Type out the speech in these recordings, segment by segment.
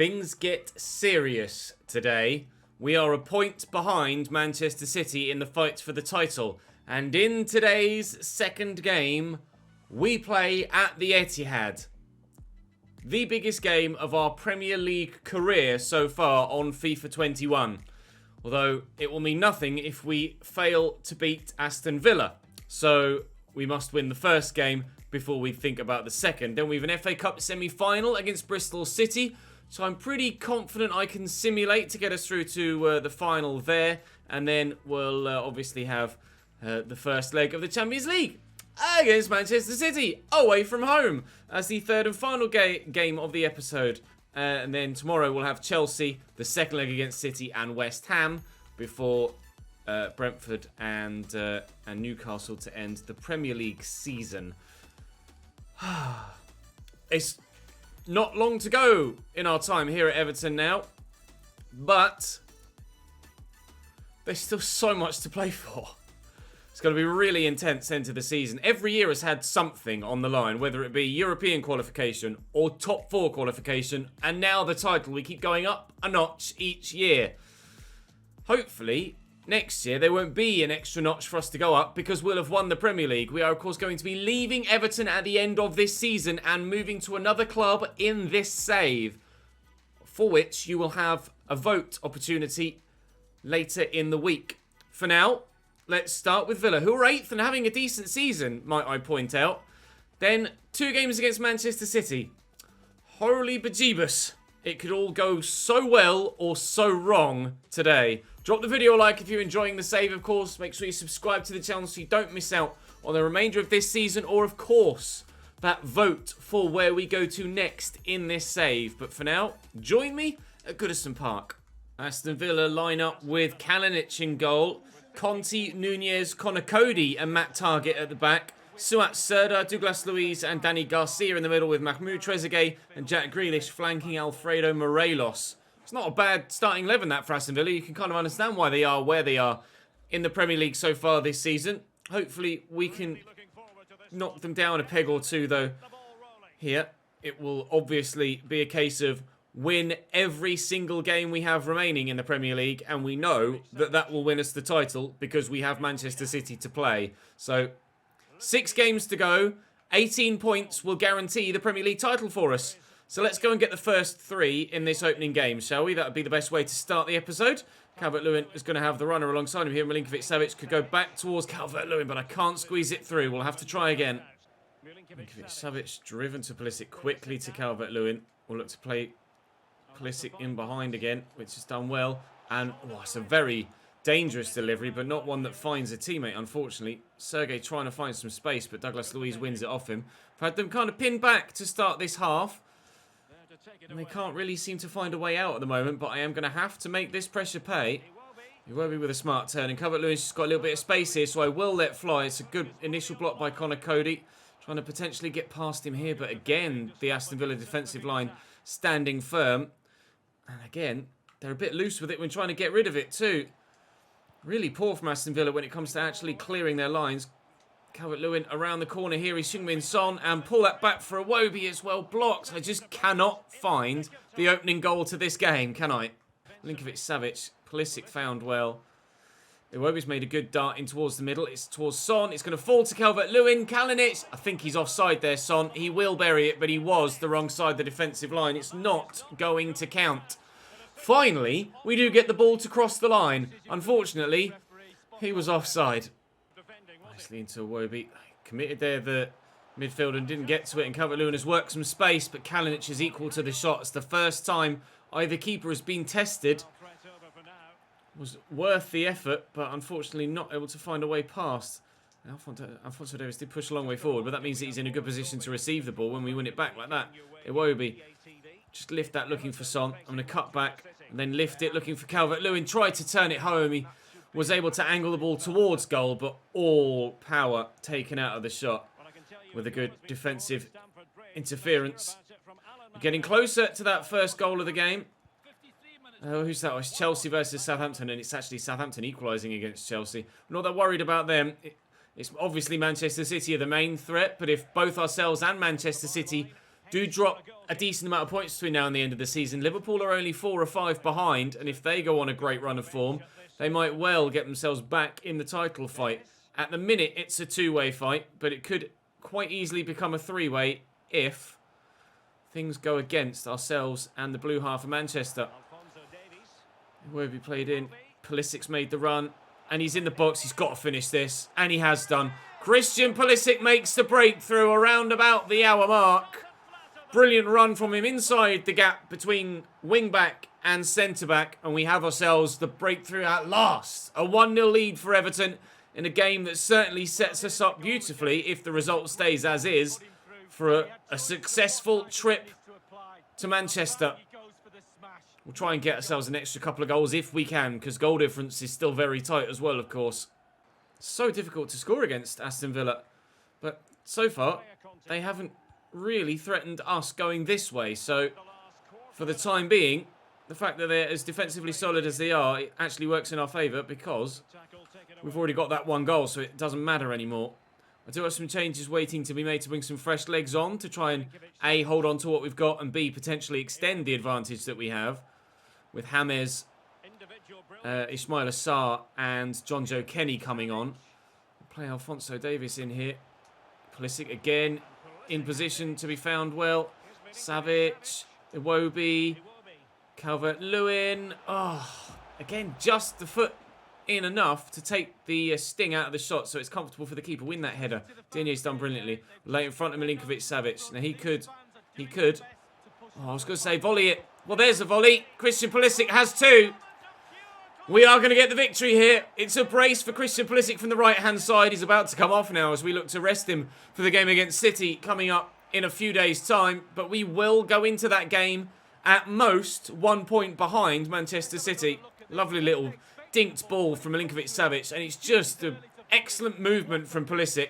Things get serious today. We are a point behind Manchester City in the fight for the title. And in today's second game, we play at the Etihad. The biggest game of our Premier League career so far on FIFA 21. Although it will mean nothing if we fail to beat Aston Villa. So we must win the first game before we think about the second. Then we have an FA Cup semi-final against Bristol City. So I'm pretty confident I can simulate to get us through to the final there. And then we'll obviously have the first leg of the Champions League against Manchester City, away from home, as the third and final game of the episode. And then tomorrow we'll have Chelsea, the second leg against City and West Ham, before Brentford and Newcastle to end the Premier League season. It's not long to go in our time here at Everton now, but there's still so much to play for. It's going to be a really intense end to the season. Every year has had something on the line, whether it be European qualification or top 4 qualification, and now the title. We keep going up a notch each year. Hopefully, next year there won't be an extra notch for us to go up because we'll have won the Premier League. We are, of course, going to be leaving Everton at the end of this season and moving to another club in this save, for which you will have a vote opportunity later in the week. For now, let's start with Villa, who are 8th and having a decent season, might I point out. Then 2 games against Manchester City. Holy bejeebus. It could all go so well or so wrong today. Drop the video a like if you're enjoying the save, of course. Make sure you subscribe to the channel so you don't miss out on the remainder of this season, or, of course, that vote for where we go to next in this save. But for now, join me at Goodison Park. Aston Villa line up with Kalinic in goal. Conti, Nunez, Connor Cody and Matt Target at the back. Suat Serdar, Douglas Luiz and Danny Garcia in the middle, with Mahmoud Trezeguet and Jack Grealish flanking Alfredo Morelos. It's not a bad starting 11, that, for Aston Villa. You can kind of understand why they are where they are in the Premier League so far this season. Hopefully we can knock them down a peg or two, though, here. It will obviously be a case of win every single game we have remaining in the Premier League, and we know that that will win us the title because we have Manchester City to play. So 6 games to go, 18 points will guarantee the Premier League title for us. So let's go and get the first 3 in this opening game, shall we? That would be the best way to start the episode. Calvert-Lewin is going to have the runner alongside him here. Milinkovic-Savic could go back towards Calvert-Lewin, but I can't squeeze it through. We'll have to try again. Milinkovic-Savic driven to Pulisic quickly to Calvert-Lewin. We'll look to play Pulisic in behind again, which has done well. And it's a very dangerous delivery, but not one that finds a teammate, unfortunately. Sergei trying to find some space, but Douglas Luiz wins it off him. I've had them kind of pinned back to start this half, and they can't really seem to find a way out at the moment, but I am going to have to make this pressure pay. He will be with a smart turn, and Calvert-Lewin's just got a little bit of space here, so I will let fly. It's a good initial block by Connor Cody, trying to potentially get past him here, but again, the Aston Villa defensive line standing firm. And again, they're a bit loose with it when trying to get rid of it too. Really poor from Aston Villa when it comes to actually clearing their lines. Calvert-Lewin around the corner here. He's Heung-min Son, and pull that back for Iwobi. It's well blocked. I just cannot find the opening goal to this game, can I? Milinkovic-Savic. Pulisic found well. Iwobi's made a good dart in towards the middle. It's towards Son. It's going to fall to Calvert-Lewin. Kalinic. I think he's offside there, Son. He will bury it, but he was the wrong side of the defensive line. It's not going to count. Finally, we do get the ball to cross the line. Unfortunately, he was offside. Nicely into Iwobi. Committed there the midfielder and didn't get to it. And Calvert-Lewin has worked some space, but Kalinic is equal to the shot. It's the first time either keeper has been tested. Was worth the effort, but unfortunately not able to find a way past. Alphonso Davies did push a long way forward, but that means that he's in a good position to receive the ball when we win it back like that. Iwobi, just lift that looking for Son. I'm going to cut back and then lift it looking for Calvert-Lewin. Tried to turn it home. He was able to angle the ball towards goal, but all power taken out of the shot with a good defensive interference. Getting closer to that first goal of the game. Oh, who's that? Oh, it's Chelsea versus Southampton, and it's actually Southampton equalising against Chelsea. I'm not that worried about them. It's obviously Manchester City are the main threat, but if both ourselves and Manchester City do drop a decent amount of points between now and the end of the season. Liverpool are only 4 or 5 behind, and if they go on a great run of form, they might well get themselves back in the title fight. At the minute, it's a 2-way fight, but it could quite easily become a 3-way if things go against ourselves and the blue half of Manchester. Where have he played in? Pulisic's made the run, and he's in the box. He's got to finish this, and he has done. Christian Pulisic makes the breakthrough around about the hour mark. Brilliant run from him inside the gap between wing-back and centre-back, and we have ourselves the breakthrough at last. A 1-0 lead for Everton in a game that certainly sets us up beautifully, if the result stays as is, for a successful trip to Manchester. We'll try and get ourselves an extra couple of goals if we can, because goal difference is still very tight as well, of course. So difficult to score against Aston Villa, but so far they haven't really threatened us going this way. So for the time being, the fact that they're as defensively solid as they are, it actually works in our favour, because we've already got that 1 goal, so it doesn't matter anymore. I do have some changes waiting to be made to bring some fresh legs on to try and A, hold on to what we've got, and B, potentially extend the advantage that we have with James, Ismail Assar and John Joe Kenny coming on. We'll play Alphonso Davies in here. Pulisic again in position to be found well. Savic, Iwobi, Calvert-Lewin. Oh, again, just the foot in enough to take the sting out of the shot, so it's comfortable for the keeper. Win that header. Dinier's done brilliantly. Lay in front of Milinkovic-Savic. Now he could. Oh, I was going to say volley it. Well, there's a volley. Christian Pulisic has 2. We are going to get the victory here. It's a brace for Christian Pulisic from the right-hand side. He's about to come off now as we look to rest him for the game against City coming up in a few days' time. But we will go into that game at most 1 point behind Manchester City. Lovely little dinked ball from Milinkovic-Savic, and it's just an excellent movement from Pulisic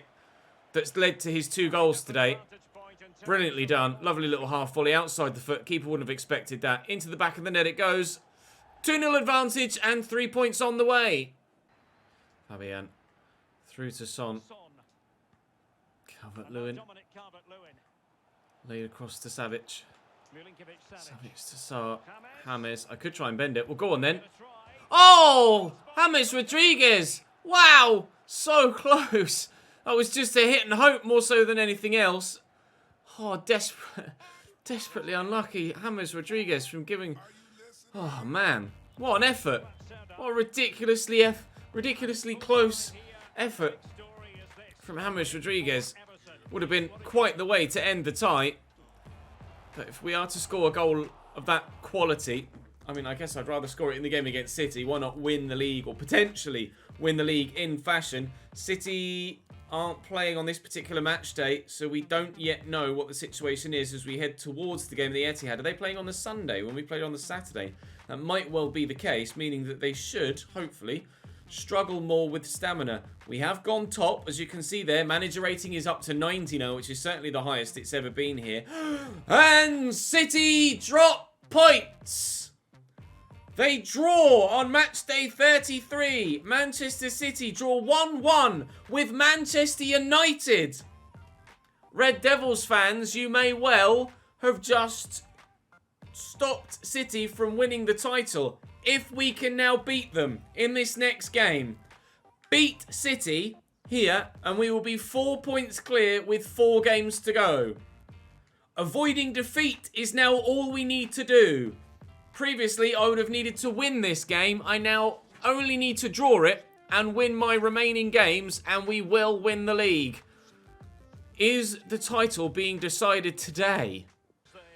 that's led to his 2 goals today. Brilliantly done. Lovely little half volley outside the foot. Keeper wouldn't have expected that. Into the back of the net it goes. 2-0 advantage and 3 points on the way. Fabian through to Son. Calvert-Lewin. Laid across to Savic. Savic to Sarr. James. I could try and bend it. Well, go on then. Oh! James Rodriguez! Wow! So close. That was just a hit and hope more so than anything else. Oh, desperately unlucky. James Rodriguez from giving... Oh, man. What an effort. What a ridiculously close effort from James Rodriguez. Would have been quite the way to end the tie. But if we are to score a goal of that quality... I mean, I guess I'd rather score it in the game against City. Why not win the league, or potentially win the league in fashion? City aren't playing on this particular match day, so we don't yet know what the situation is as we head towards the game of the Etihad. Are they playing on the Sunday when we played on the Saturday? That might well be the case, meaning that they should, hopefully, struggle more with stamina. We have gone top, as you can see there. Manager rating is up to 90 now, which is certainly the highest it's ever been here. And City drop points! They draw on match day 33. Manchester City draw 1-1 with Manchester United. Red Devils fans, you may well have just stopped City from winning the title. If we can now beat them in this next game, beat City here, and we will be 4 points clear with 4 games to go. Avoiding defeat is now all we need to do. Previously, I would have needed to win this game. I now only need to draw it and win my remaining games, and we will win the league. Is the title being decided today?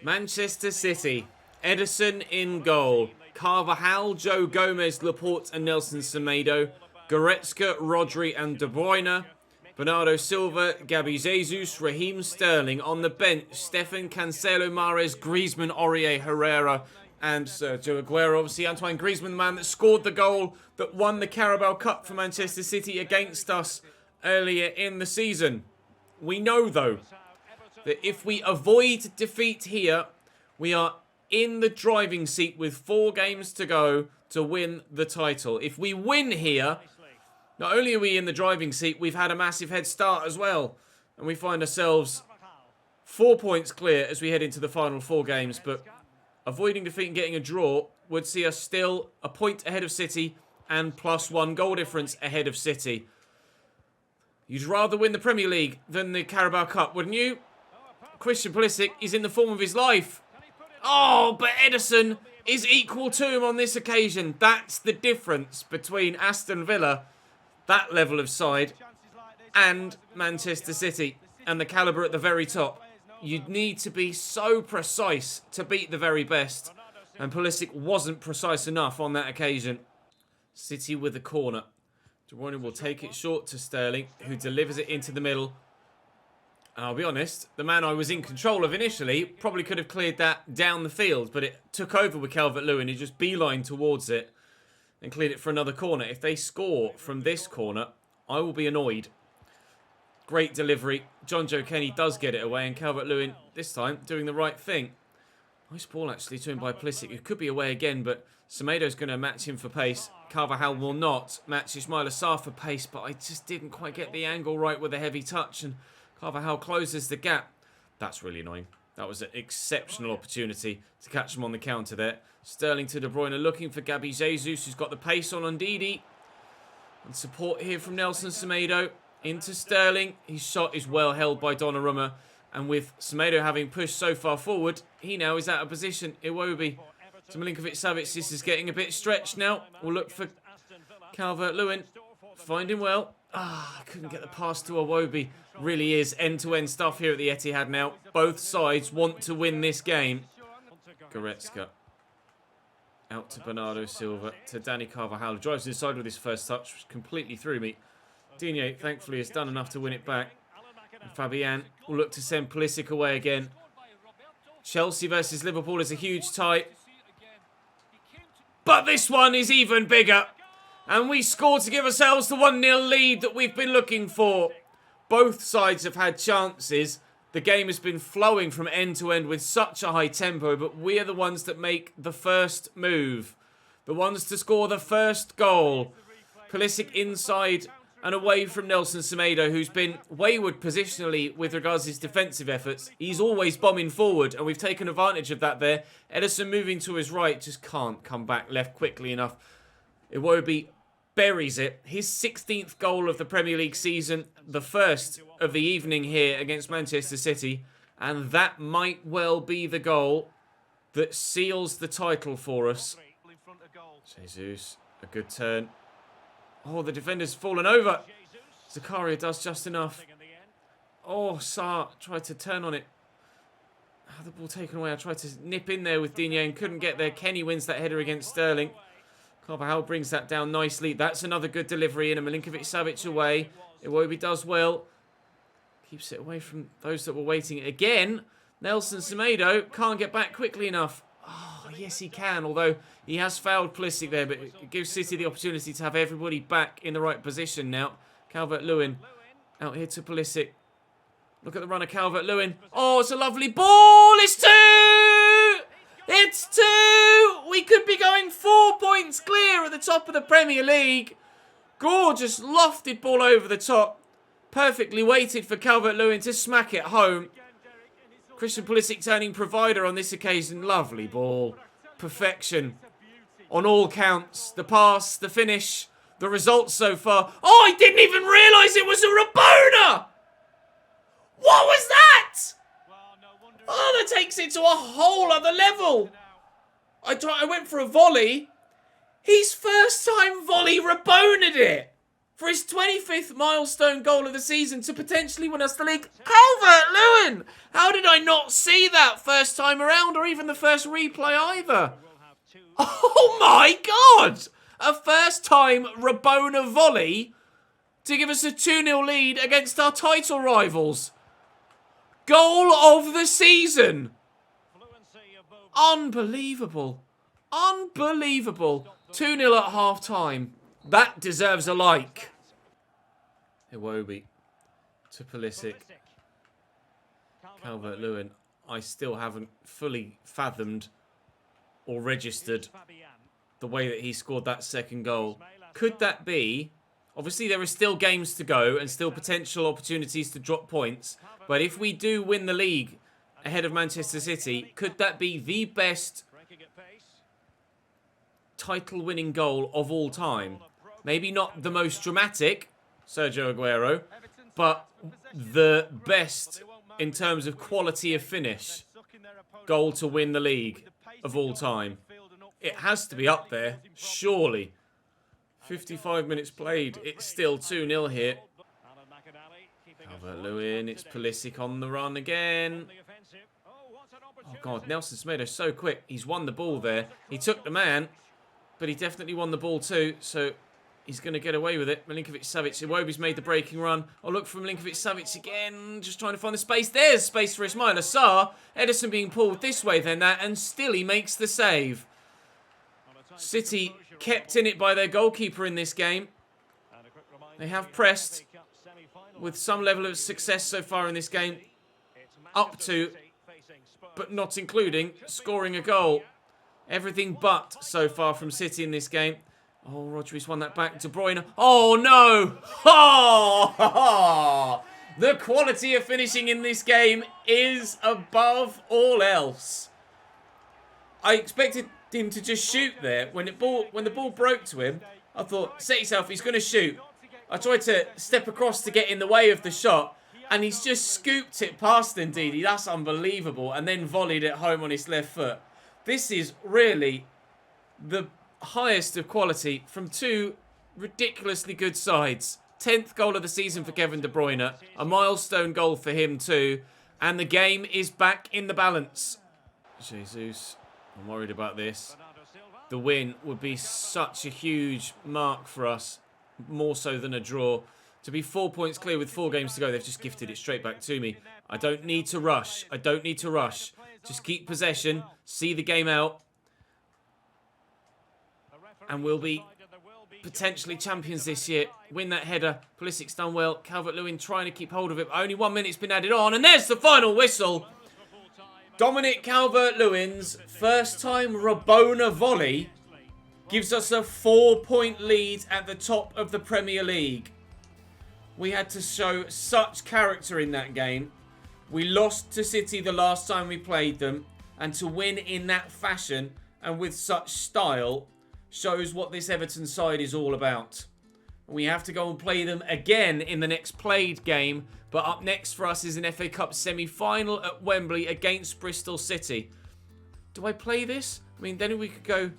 Manchester City. Ederson in goal. Carvajal, Joe Gomez, Laporte and Nelson Semedo. Goretzka, Rodri and De Bruyne. Bernardo Silva, Gabby Jesus, Raheem Sterling. On the bench, Stefan Cancelo, Mahrez, Griezmann, Aurier, Herrera and Sergio Aguero. Obviously, Antoine Griezmann, the man that scored the goal that won the Carabao Cup for Manchester City against us earlier in the season. We know, though, that if we avoid defeat here, we are in the driving seat with 4 games to go to win the title. If we win here, not only are we in the driving seat, we've had a massive head start as well. And we find ourselves 4 points clear as we head into the final 4 games, but avoiding defeat and getting a draw would see us still a point ahead of City and +1 goal difference ahead of City. You'd rather win the Premier League than the Carabao Cup, wouldn't you? Christian Pulisic is in the form of his life. Oh, but Ederson is equal to him on this occasion. That's the difference between Aston Villa, that level of side, and Manchester City, and the calibre at the very top. You'd need to be so precise to beat the very best, and Pulisic wasn't precise enough on that occasion. City with a corner. De Bruyne will take it short to Sterling, who delivers it into the middle. And I'll be honest, the man I was in control of initially probably could have cleared that down the field, but it took over with Calvert-Lewin. He just beelined towards it and cleared it for another corner. If they score from this corner, I will be annoyed. Great delivery. John Joe Kenny does get it away, and Calvert-Lewin, this time, doing the right thing. Nice ball, actually, to him by Pulisic. It could be away again, but Semedo's going to match him for pace. Carvajal will not match Ismail Assar for pace, but I just didn't quite get the angle right with a heavy touch, and Carvajal closes the gap. That's really annoying. That was an exceptional opportunity to catch him on the counter there. Sterling to De Bruyne, looking for Gabby Jesus, who's got the pace on Ndidi. And support here from Nelson Semedo. Into Sterling. His shot is well held by Donnarumma. And with Semedo having pushed so far forward, he now is out of position. Iwobi to Milinkovic-Savic. This is getting a bit stretched now. We'll look for Calvert-Lewin. Find him well. I couldn't get the pass to Iwobi. Really is end-to-end stuff here at the Etihad now. Both sides want to win this game. Goretzka. Out to Bernardo Silva. To Dani Carvajal. Drives inside with his first touch, which completely threw me. Digne, thankfully, has done enough to win it back. And Fabian will look to send Pulisic away again. Chelsea versus Liverpool is a huge tie. But this one is even bigger. And we score to give ourselves the 1-0 lead that we've been looking for. Both sides have had chances. The game has been flowing from end to end with such a high tempo, but we are the ones that make the first move. The ones to score the first goal. Pulisic inside and away from Nelson Semedo, who's been wayward positionally with regards to his defensive efforts. He's always bombing forward, and we've taken advantage of that there. Ederson moving to his right, just can't come back left quickly enough. Iwobi buries it. His 16th goal of the Premier League season, the first of the evening here against Manchester City, and that might well be the goal that seals the title for us. Jesus, a good turn. Oh, the defender's fallen over. Zakaria does just enough. Oh, Sarr tried to turn on it. The ball taken away. I tried to nip in there with Digne and couldn't get there. Kenny wins that header against Sterling. Carvajal brings that down nicely. That's another good delivery in. A Milinkovic-Savic away. Iwobi does well. Keeps it away from those that were waiting. Again, Nelson Semedo can't get back quickly enough. Oh, yes, he can. Although he has fouled Pulisic there. But it gives City the opportunity to have everybody back in the right position now. Calvert-Lewin out here to Pulisic. Look at the run of Calvert-Lewin. Oh, it's a lovely ball. It's 2! It's 2! We could be going 4 points clear at the top of the Premier League. Gorgeous lofted ball over the top. Perfectly weighted for Calvert-Lewin to smack it home. Christian Pulisic turning provider on this occasion. Lovely ball. Perfection. On all counts. The pass, the finish, the results so far. Oh, I didn't even realise it was a RABONA! What was that? Oh, that takes it to a whole other level. I went for a volley. He's first time volley RABONA'd it. For his 25th milestone goal of the season to potentially win us the league. Calvert-Lewin! How did I not see that first time around or even the first replay either? Oh my God! A first time RABONA volley to give us a 2-0 lead against our title rivals. Goal of the season. Unbelievable. Unbelievable. 2-0 at half-time. That deserves a like. Iwobi to Pulisic. Calvert-Lewin. I still haven't fully fathomed or registered the way that he scored that second goal. Could that be Obviously, there are still games to go and still potential opportunities to drop points. But if we do win the league ahead of Manchester City, could that be the best title-winning goal of all time? Maybe not the most dramatic, Sergio Aguero, but the best in terms of quality of finish goal to win the league of all time. It has to be up there, surely. 55 minutes played, it's still 2-0 here. Calvert-Lewin, it's Pulisic on the run again. Oh God, Nelson Semedo's so quick. He's won the ball there. He took the man, but he definitely won the ball too, so he's going to get away with it. Milinkovic-Savic, Iwobi's made the breaking run. Oh, look from Milinkovic-Savic again, just trying to find the space. There's space for Ismail Assar. Ederson being pulled this way then that, and still he makes the save. City kept in it by their goalkeeper in this game. They have pressed with some level of success so far in this game. Up to, but not including, scoring a goal. Everything but so far from City in this game. Oh, Rodri's won that back. De Bruyne. Oh, no. Oh, the quality of finishing in this game is above all else. I expected him to just shoot there. When the ball broke to him, I thought, set yourself, he's going to shoot. I tried to step across to get in the way of the shot, and he's just scooped it past Ndidi. That's unbelievable. And then volleyed it home on his left foot. This is really the highest of quality from two ridiculously good sides. 10th goal of the season for Kevin De Bruyne. A milestone goal for him too. And the game is back in the balance. Jesus, I'm worried about this. The win would be such a huge mark for us. More so than a draw. To be 4 points clear with 4 games to go, they've just gifted it straight back to me. I don't need to rush. I don't need to rush. Just keep possession. See the game out. And we'll be potentially champions this year. Win that header. Pulisic's done well. Calvert-Lewin trying to keep hold of it. Only 1 minute's been added on. And there's the final whistle. Dominic Calvert-Lewin's first time Rabona volley gives us a 4-point lead at the top of the Premier League. We had to show such character in that game. We lost to City the last time we played them. And to win in that fashion and with such style shows what this Everton side is all about. We have to go and play them again in the next played game. But up next for us is an FA Cup semi-final at Wembley against Bristol City. Do I play this? I mean, then we could go...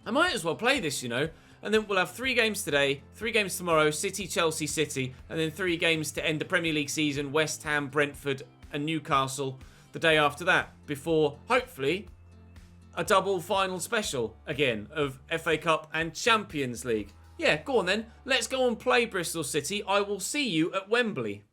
I might as well play this, you know. And then we'll have 3 games today, 3 games tomorrow, City, Chelsea, City. And then 3 games to end the Premier League season, West Ham, Brentford and Newcastle the day after that. Before, hopefully, a double final special again of FA Cup and Champions League. Yeah, go on then. Let's go and play Bristol City. I will see you at Wembley.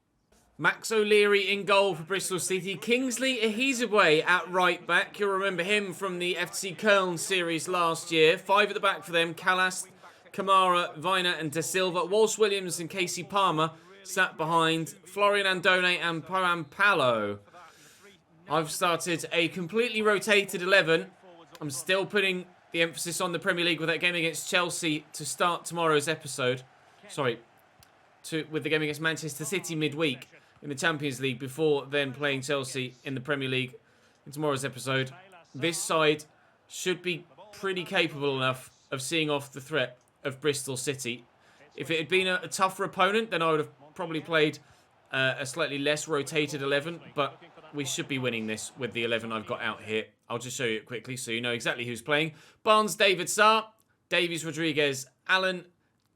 Max O'Leary in goal for Bristol City. Kingsley Ehizibwe at right back. You'll remember him from the FC Köln series last year. 5 at the back for them. Callas, Kamara, Vina and Da Silva. Walsh Williams and Casey Palmer sat behind. Florian Andone and Param Palo. I've started a completely rotated 11. I'm still putting the emphasis on the Premier League with that game against Chelsea to start tomorrow's episode. With the game against Manchester City midweek in the Champions League before then playing Chelsea in the Premier League in tomorrow's episode. This side should be pretty capable enough of seeing off the threat of Bristol City. If it had been a tougher opponent, then I would have probably played a slightly less rotated 11, but we should be winning this with the 11 I've got out here. I'll just show you it quickly so you know exactly who's playing. Barnes, David Sarr, Davies, Rodriguez, Allen,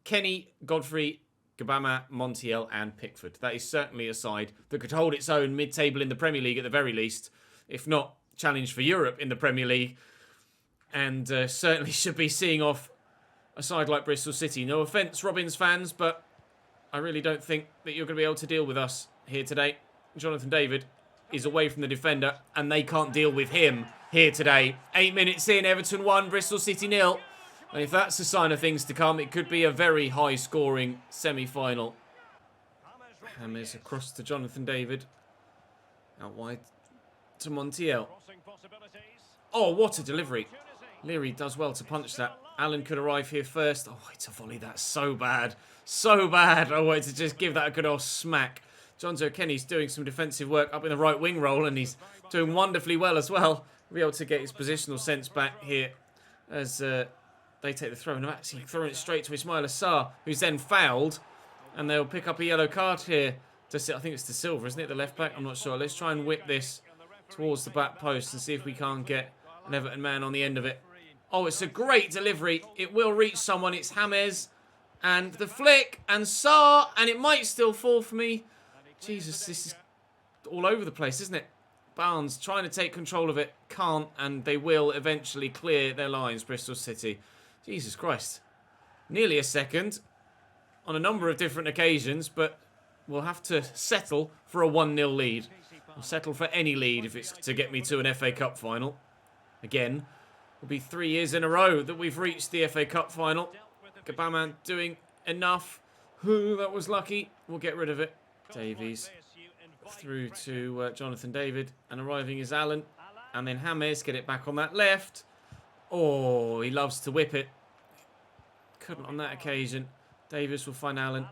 Kenny, Godfrey, Gabama, Montiel and Pickford. That is certainly a side that could hold its own mid-table in the Premier League at the very least, if not challenge for Europe in the Premier League, and certainly should be seeing off a side like Bristol City. No offence, Robins fans, but I really don't think that you're going to be able to deal with us here today. Jonathan David is away from the defender, and they can't deal with him here today. 8 minutes in, Everton 1, Bristol City 0. And if that's a sign of things to come, it could be a very high-scoring semi-final. Hammers across to Jonathan David. Out wide to Montiel. Oh, what a delivery. Leary does well to punch that. Allen could arrive here first. Oh, it's a volley. That's so bad. So bad. I wanted to just give that a good old smack. Jonzo Kenny's doing some defensive work up in the right wing role, and he's doing wonderfully well as well. Be able to get his positional sense back here as they take the throw. And actually throwing it straight to Ismail Assar, who's then fouled. And they'll pick up a yellow card here. I think it's to Silva, isn't it? The left back? I'm not sure. Let's try and whip this towards the back post and see if we can't get an Everton man on the end of it. Oh, it's a great delivery. It will reach someone. It's James. And the flick. And Sarr. And it might still fall for me. Jesus, this is all over the place, isn't it? Barnes trying to take control of it. Can't. And they will eventually clear their lines, Bristol City. Jesus Christ. Nearly a second on a number of different occasions, but we'll have to settle for a 1-0 lead. I'll settle for any lead if it's to get me to an FA Cup final. Again, it'll be 3 years in a row that we've reached the FA Cup final. Gabaman doing enough. Ooh, that was lucky. We'll get rid of it. Davies through to Jonathan David. And arriving is Allen. And then James, get it back on that left. Oh, he loves to whip it. Couldn't on that occasion. Davis will find Allen.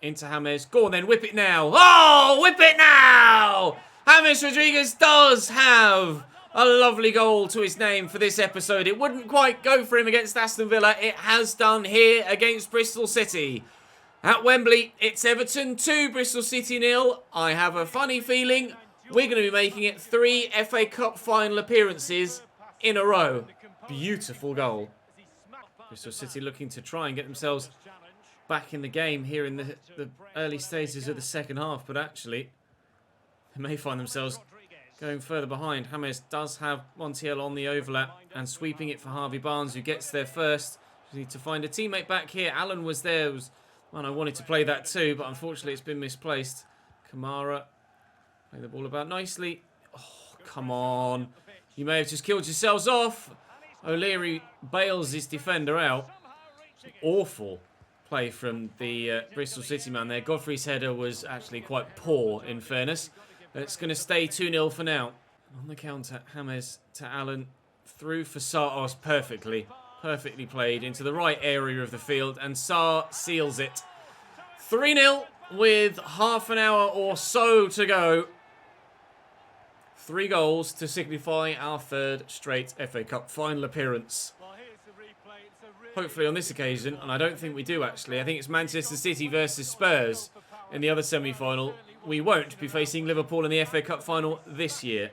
Into James. Go on then, whip it now. Oh, whip it now! James Rodriguez does have a lovely goal to his name for this episode. It wouldn't quite go for him against Aston Villa. It has done here against Bristol City. At Wembley, it's Everton 2, Bristol City 0. I have a funny feeling we're going to be making it 3 FA Cup final appearances in a row. Beautiful goal. Bristol City looking to try and get themselves back in the game here in the early stages of the second half, but actually they may find themselves going further behind. James does have Montiel on the overlap and sweeping it for Harvey Barnes, who gets there first. We need to find a teammate back here. Allen was there. Man, I wanted to play that too, but unfortunately it's been misplaced. Kamara play the ball about nicely. Oh, come on. You may have just killed yourselves off. O'Leary bails his defender out. Awful play from the Bristol City man there. Godfrey's header was actually quite poor, in fairness. It's going to stay 2-0 for now. On the counter, James to Allen. Through for Sarr perfectly. Perfectly played into the right area of the field. And Sarr seals it. 3-0 with half an hour or so to go. 3 goals to signify our 3rd straight FA Cup final appearance. Hopefully on this occasion, and I don't think we do actually. I think it's Manchester City versus Spurs in the other semi-final. We won't be facing Liverpool in the FA Cup final this year.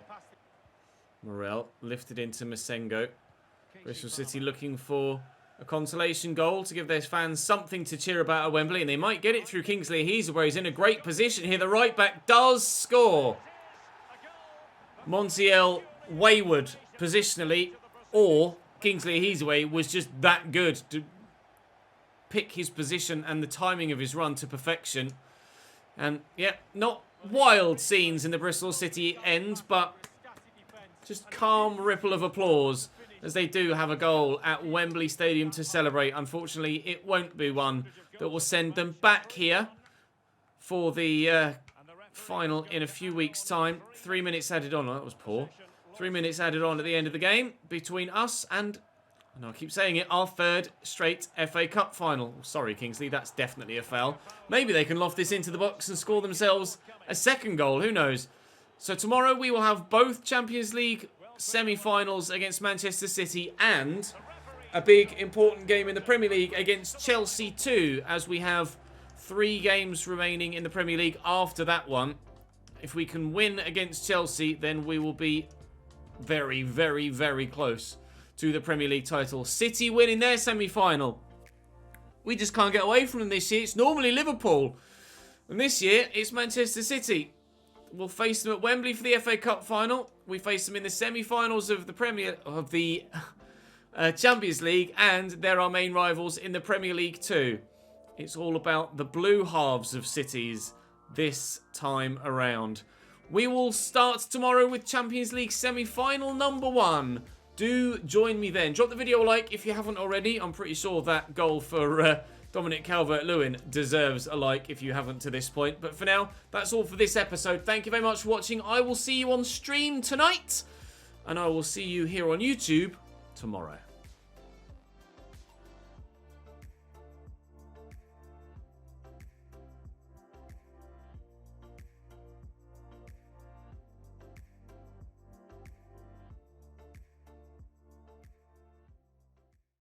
Morel lifted into Masengo. Bristol City looking for a consolation goal to give their fans something to cheer about at Wembley, and they might get it through Kingsley Ahiza, where he's in a great position here. The right back does score. Montiel wayward positionally, or Kingsley Ahiza was just that good to pick his position and the timing of his run to perfection. And yeah, not wild scenes in the Bristol City end, but just calm ripple of applause as they do have a goal at Wembley Stadium to celebrate. Unfortunately, it won't be one that will send them back here for the final in a few weeks' time. 3 minutes added on. Oh, that was poor. 3 minutes added on at the end of the game between us and I keep saying it, our 3rd straight FA Cup final. Sorry, Kingsley, that's definitely a foul. Maybe they can loft this into the box and score themselves a 2nd goal. Who knows? So tomorrow we will have both Champions League semi-finals against Manchester City and a big important game in the Premier League against Chelsea too, as we have 3 games remaining in the Premier League after that one. If we can win against Chelsea, then we will be very, very, very close to the Premier League title. City winning their semi-final. We just can't get away from them this year. It's normally Liverpool. And this year, it's Manchester City. We'll face them at Wembley for the FA Cup final. We face them in the semi-finals of the Champions League, and they're our main rivals in the Premier League too. It's all about the blue halves of cities this time around. We will start tomorrow with Champions League semi-final number 1. Do join me then. Drop the video a like if you haven't already. I'm pretty sure that goal for Dominic Calvert-Lewin deserves a like if you haven't to this point. But for now, that's all for this episode. Thank you very much for watching. I will see you on stream tonight, and I will see you here on YouTube tomorrow.